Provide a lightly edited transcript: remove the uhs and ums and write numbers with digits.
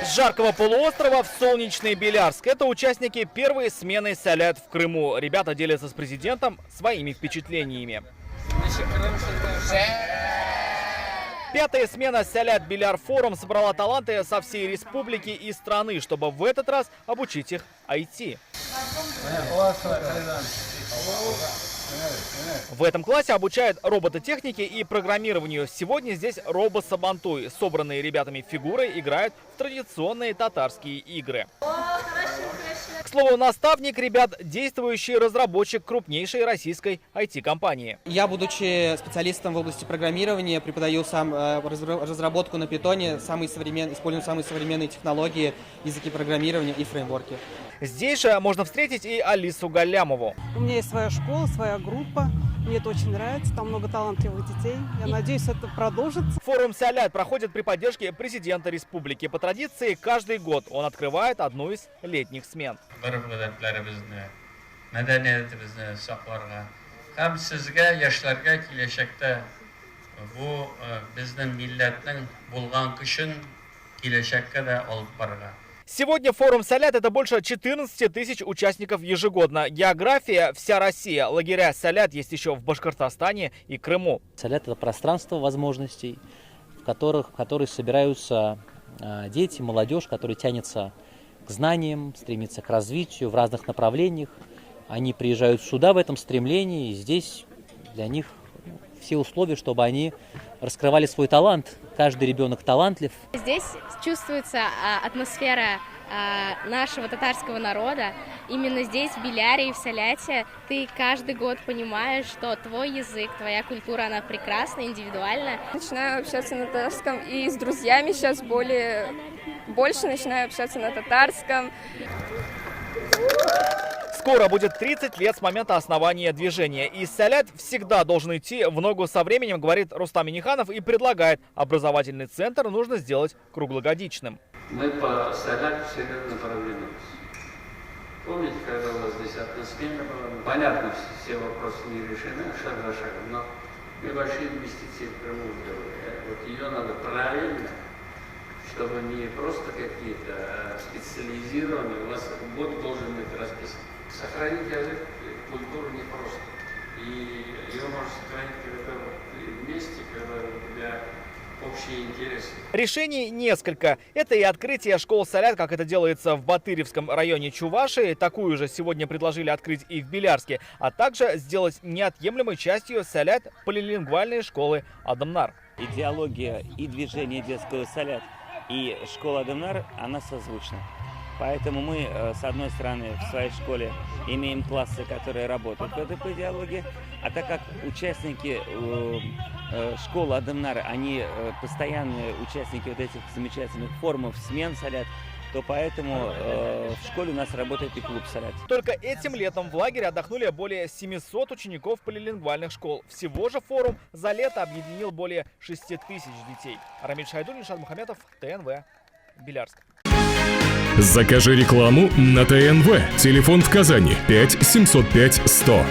С жаркого полуострова в солнечный Белярск. Это участники первой смены «Салят» в Крыму. Ребята делятся с президентом своими впечатлениями. Пятая смена «Салят Беляр Форум» собрала таланты со всей республики и страны, чтобы в этот раз обучить их IT. В этом классе обучают робототехнике и программированию. Сегодня здесь робосабантуй. Собранные ребятами фигуры играют в традиционные татарские игры. К слову, наставник ребят – действующий разработчик крупнейшей российской IT-компании. Я, будучи специалистом в области программирования, преподаю сам разработку на питоне, использую самые современные технологии, языки программирования и фреймворки. Здесь же можно встретить и Алису Галямову. У меня есть своя школа, своя группа. Мне это очень нравится, там много талантливых детей. Я надеюсь, это продолжится. Форум «Салят» проходит при поддержке президента республики. По традиции, каждый год он открывает одну из летних смен. Сегодня форум «Салят» — это больше 14 тысяч участников ежегодно. География – вся Россия. Лагеря «Салят» есть еще в Башкортостане и Крыму. «Салят» — это пространство возможностей, в которые собираются дети, молодежь, которые тянется к знаниям, стремится к развитию в разных направлениях. Они приезжают сюда в этом стремлении, и здесь для них все условия, чтобы они раскрывали свой талант. Каждый ребенок талантлив. Здесь чувствуется атмосфера нашего татарского народа. Именно здесь, в Беляре и в Саляте, ты каждый год понимаешь, что твой язык, твоя культура, она прекрасна, индивидуальна. Начинаю общаться на татарском, и с друзьями сейчас больше начинаю общаться на татарском. Скоро будет 30 лет с момента основания движения. И «Салят» всегда должен идти в ногу со временем, говорит Рустам Миниханов, и предлагает: образовательный центр нужно сделать круглогодичным. Мы по «Салят» всегда продвинулись. Помните, когда у вас здесь атмосфера была? Понятно, все вопросы не решены шаг за шагом, но небольшие инвестиции в Крыму сделали. Вот ее надо правильно, чтобы не просто какие-то специализированные. У вас год должен быть расписан. Сохранить язык, культуру непросто. И ее можно сохранить когда вместе, когда у тебя общие интересы. Решений несколько. Это и открытие школ «Салят», как это делается в Батыревском районе Чувашии. Такую же сегодня предложили открыть и в Белярске. А также сделать неотъемлемой частью «Салят» полилингвальные школы «Адамнар». Идеология и движение детского «Салят» и школа «Адамнар», она созвучна. Поэтому мы, с одной стороны, в своей школе имеем классы, которые работают в этой идеологии, а так как участники школы «Адамнар», они постоянные участники вот этих замечательных форумов, смен «Салят», то поэтому в школе у нас работает и клуб «Салят». Только этим летом в лагере отдохнули более 700 учеников полилингвальных школ. Всего же форум за лето объединил более 6000 детей. Рамиль Шайдуллин, Нишат Мухаметов, ТНВ, Белярск. Закажи рекламу на ТНВ. Телефон в Казани 5 705 100.